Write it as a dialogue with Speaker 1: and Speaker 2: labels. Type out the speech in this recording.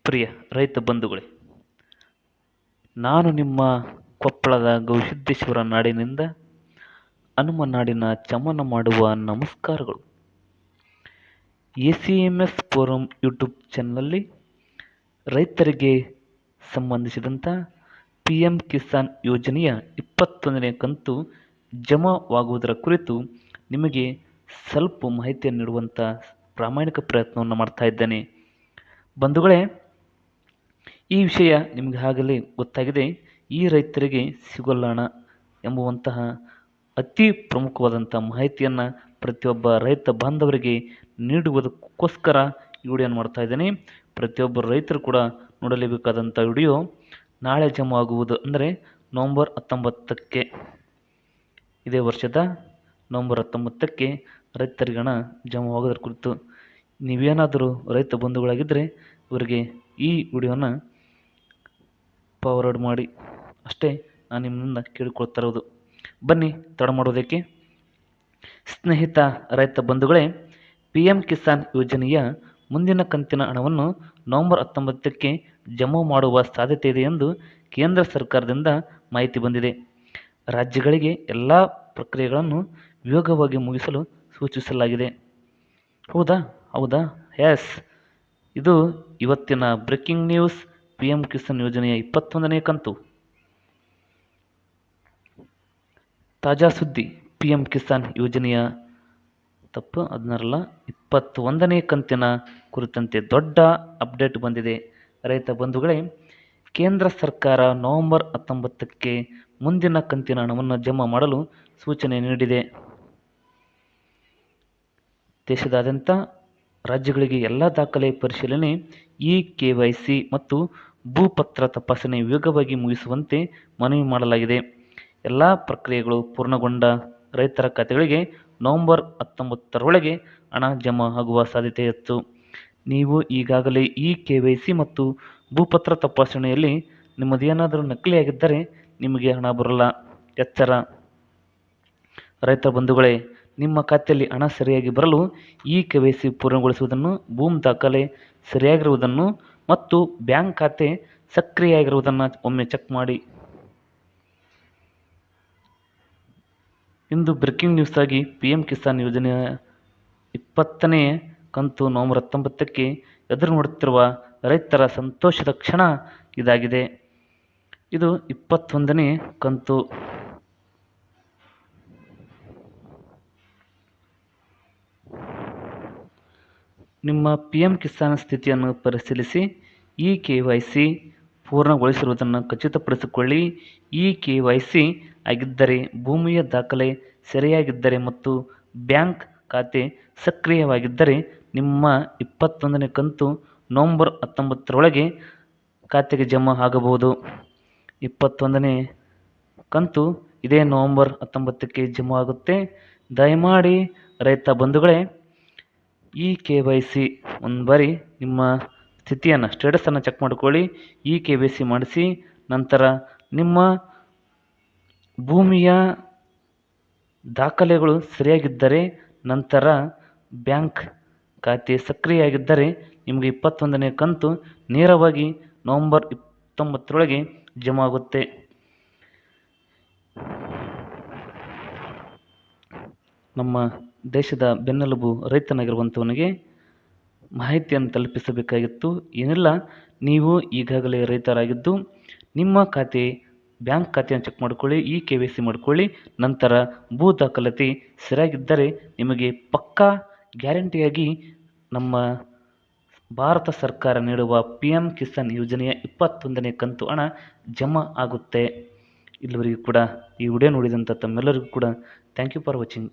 Speaker 1: ಪ್ರಿಯ ರೈತ ಬಂಧುಗಳೇ, ನಾನು ನಿಮ್ಮ ಕೊಪ್ಪಳದ ಗವಿಸಿದ್ದೇಶ್ವರ ನಾಡಿನಿಂದ ಹನುಮ ನಾಡಿನ ಚಮನ ಮಾಡುವ ನಮಸ್ಕಾರಗಳು. ACMS ಫೋರಂ ಯೂಟ್ಯೂಬ್ ಚಾನಲ್ನಲ್ಲಿ ರೈತರಿಗೆ ಸಂಬಂಧಿಸಿದಂಥ PM ಕಿಸಾನ್ ಯೋಜನೆಯ 21ನೇ ಕಂತು ಜಮಾವಾಗುವುದರ ಕುರಿತು ನಿಮಗೆ ಸ್ವಲ್ಪ ಮಾಹಿತಿಯನ್ನು ನೀಡುವಂಥ ಪ್ರಾಮಾಣಿಕ ಪ್ರಯತ್ನವನ್ನು ಮಾಡ್ತಾ ಇದ್ದೇನೆ. ಬಂಧುಗಳೇ, ಈ ವಿಷಯ ನಿಮಗೆ ಆಗಲೇ ಗೊತ್ತಾಗಿದೆ. ಈ ರೈತರಿಗೆ ಸಿಗೋಲ್ಲಣ ಎಂಬುವಂತಹ ಅತಿ ಪ್ರಮುಖವಾದಂಥ ಮಾಹಿತಿಯನ್ನು ಪ್ರತಿಯೊಬ್ಬ ರೈತ ಬಾಂಧವರಿಗೆ ನೀಡುವುದಕ್ಕೋಸ್ಕರ ಈ ವಿಡಿಯೋನ ಮಾಡ್ತಾ ಇದ್ದೇನೆ. ಪ್ರತಿಯೊಬ್ಬ ರೈತರು ಕೂಡ ನೋಡಲೇಬೇಕಾದಂಥ ವಿಡಿಯೋ. ನಾಳೆ ಜಮಾ ಆಗುವುದು ಅಂದರೆ ನವಂಬರ್ 19ಕ್ಕೆ, ಇದೇ ವರ್ಷದ ನವಂಬರ್ 19ಕ್ಕೆ ರೈತರಿಗೆ ಹಣ ಜಮಾವಾಗೋದ್ರ ಕುರಿತು ನೀವೇನಾದರೂ ರೈತ ಬಂಧುಗಳಾಗಿದ್ದರೆ ಇವರಿಗೆ ಈ ವಿಡಿಯೋನ ಫಾರ್ವರ್ಡ್ ಮಾಡಿ ಅಷ್ಟೇ ನಾನು ನಿಮ್ಮಿಂದ ಕೇಳಿಕೊಳ್ತಾ ಇರೋದು. ಬನ್ನಿ ತಡ ಮಾಡೋದಕ್ಕೆ. ಸ್ನೇಹಿತ ರೈತ ಬಂಧುಗಳೇ, PM ಕಿಸಾನ್ ಯೋಜನೆಯ ಮುಂದಿನ ಕಂತಿನ ಹಣವನ್ನು ನವಂಬರ್ 19ಕ್ಕೆ ಜಮಾ ಮಾಡುವ ಸಾಧ್ಯತೆ ಇದೆ ಎಂದು ಕೇಂದ್ರ ಸರ್ಕಾರದಿಂದ ಮಾಹಿತಿ ಬಂದಿದೆ. ರಾಜ್ಯಗಳಿಗೆ ಎಲ್ಲ ಪ್ರಕ್ರಿಯೆಗಳನ್ನು ವೇಗವಾಗಿ ಮುಗಿಸಲು ಸೂಚಿಸಲಾಗಿದೆ. ಹೌದಾ ಎಸ್, ಇದು ಇವತ್ತಿನ ಬ್ರೇಕಿಂಗ್ ನ್ಯೂಸ್. PM ಕಿಸಾನ್ ಯೋಜನೆಯ 21ನೇ ಕಂತು ತಾಜಾ ಸುದ್ದಿ. PM ಕಿಸಾನ್ ಯೋಜನೆಯ 21ನೇ ಕಂತಿನ ಕುರಿತಂತೆ ದೊಡ್ಡ ಅಪ್ಡೇಟ್ ಬಂದಿದೆ. ರೈತ ಬಂಧುಗಳೇ, ಕೇಂದ್ರ ಸರ್ಕಾರ ನವಂಬರ್ 19ಕ್ಕೆ ಮುಂದಿನ ಕಂತಿನ ಹಣವನ್ನು ಜಮಾ ಮಾಡಲು ಸೂಚನೆ ನೀಡಿದೆ. ದೇಶದಾದ್ಯಂತ ರಾಜ್ಯಗಳಿಗೆ ಎಲ್ಲ ದಾಖಲೆ ಪರಿಶೀಲನೆ, KYC ಮತ್ತು ಭೂಪತ್ರ ತಪಾಸಣೆ ವೇಗವಾಗಿ ಮುಗಿಸುವಂತೆ ಮನವಿ ಮಾಡಲಾಗಿದೆ. ಎಲ್ಲ ಪ್ರಕ್ರಿಯೆಗಳು ಪೂರ್ಣಗೊಂಡ ರೈತರ ಖಾತೆಗಳಿಗೆ ನವಂಬರ್ 19ರೊಳಗೆ ಹಣ ಜಮಾ ಆಗುವ ಸಾಧ್ಯತೆ ಇತ್ತು. ನೀವು ಈಗಾಗಲೇ KYC ಮತ್ತು ಭೂಪತ್ರ ತಪಾಸಣೆಯಲ್ಲಿ ನಿಮ್ಮದೇನಾದರೂ ನಕಲಿಯಾಗಿದ್ದರೆ ನಿಮಗೆ ಹಣ ಬರಲ್ಲ. ಎಚ್ಚರ ರೈತ ಬಂಧುಗಳೇ, ನಿಮ್ಮ ಖಾತೆಯಲ್ಲಿ ಹಣ ಸರಿಯಾಗಿ ಬರಲು KYC ಪೂರ್ಣಗೊಳಿಸುವುದನ್ನು, ಭೂಮಿ ದಾಖಲೆ ಸರಿಯಾಗಿರುವುದನ್ನು ಮತ್ತು ಬ್ಯಾಂಕ್ ಖಾತೆ ಸಕ್ರಿಯವಾಗಿರುವುದನ್ನು ಒಮ್ಮೆ ಚೆಕ್ ಮಾಡಿ. ಇಂದು ಬ್ರೇಕಿಂಗ್ ನ್ಯೂಸ್ ಆಗಿ PM ಕಿಸಾನ್ ಯೋಜನೆಯ 20ನೇ ಕಂತು ನವಂಬರ್ 19ಕ್ಕೆ ಎದುರು ನೋಡುತ್ತಿರುವ ರೈತರ ಸಂತೋಷದ ಕ್ಷಣ ಇದಾಗಿದೆ. ಇದು 21ನೇ ಕಂತು. ನಿಮ್ಮ PM ಕಿಸಾನ್ ಸ್ಥಿತಿಯನ್ನು ಪರಿಶೀಲಿಸಿ KYC ಪೂರ್ಣಗೊಳಿಸಿರುವುದನ್ನು ಖಚಿತಪಡಿಸಿಕೊಳ್ಳಿ. KYC ಆಗಿದ್ದರೆ, ಭೂಮಿಯ ದಾಖಲೆ ಸರಿಯಾಗಿದ್ದರೆ ಮತ್ತು ಬ್ಯಾಂಕ್ ಖಾತೆ ಸಕ್ರಿಯವಾಗಿದ್ದರೆ ನಿಮ್ಮ 21ನೇ ಕಂತು ನವಂಬರ್ 19ರೊಳಗೆ ಖಾತೆಗೆ ಜಮಾ ಆಗಬಹುದು. 21ನೇ ಕಂತು ಇದೇ ನವಂಬರ್ 19ಕ್ಕೆ ಜಮಾ ಆಗುತ್ತೆ. ದಯಮಾಡಿ ರೈತ ಬಂಧುಗಳೇ, KYC ಒಂದು ಬಾರಿ ನಿಮ್ಮ ಸ್ಥಿತಿಯನ್ನು, ಸ್ಟೇಟಸನ್ನು ಚೆಕ್ ಮಾಡಿಕೊಳ್ಳಿ. KYC ಮಾಡಿಸಿ. ನಂತರ ನಿಮ್ಮ ಭೂಮಿಯ ದಾಖಲೆಗಳು ಸರಿಯಾಗಿದ್ದರೆ, ನಂತರ ಬ್ಯಾಂಕ್ ಖಾತೆ ಸಕ್ರಿಯವಾಗಿದ್ದರೆ ನಿಮಗೆ 21ನೇ ಕಂತು ನೇರವಾಗಿ ನವಂಬರ್ 19ರೊಳಗೆ ಜಮಾ ಆಗುತ್ತೆ. ನಮ್ಮ ದೇಶದ ಬೆನ್ನೆಲುಬು ರೈತನಾಗಿರುವಂಥವನಿಗೆ ಮಾಹಿತಿಯನ್ನು ತಲುಪಿಸಬೇಕಾಗಿತ್ತು. ಏನಿಲ್ಲ, ನೀವು ಈಗಾಗಲೇ ರೈತರಾಗಿದ್ದು ನಿಮ್ಮ ಖಾತೆ, ಬ್ಯಾಂಕ್ ಖಾತೆಯನ್ನು ಚೆಕ್ ಮಾಡಿಕೊಳ್ಳಿ, KYC ಮಾಡಿಕೊಳ್ಳಿ. ನಂತರ ಭೂ ದಾಖಲಾತಿ ಸರಿಯಾಗಿದ್ದರೆ ನಿಮಗೆ ಪಕ್ಕಾ ಗ್ಯಾರಂಟಿಯಾಗಿ ನಮ್ಮ ಭಾರತ ಸರ್ಕಾರ ನೀಡುವ PM ಕಿಸಾನ್ ಯೋಜನೆಯ 21ನೇ ಕಂತು ಹಣ ಜಮಾ ಆಗುತ್ತೆ. ಇಲ್ಲಿವರೆಗೂ ಕೂಡ ಈ ವಿಡಿಯೋ ನೋಡಿದಂಥ ತಮ್ಮೆಲ್ಲರಿಗೂ ಕೂಡ ಥ್ಯಾಂಕ್ ಯು ಫಾರ್ ವಾಚಿಂಗ್.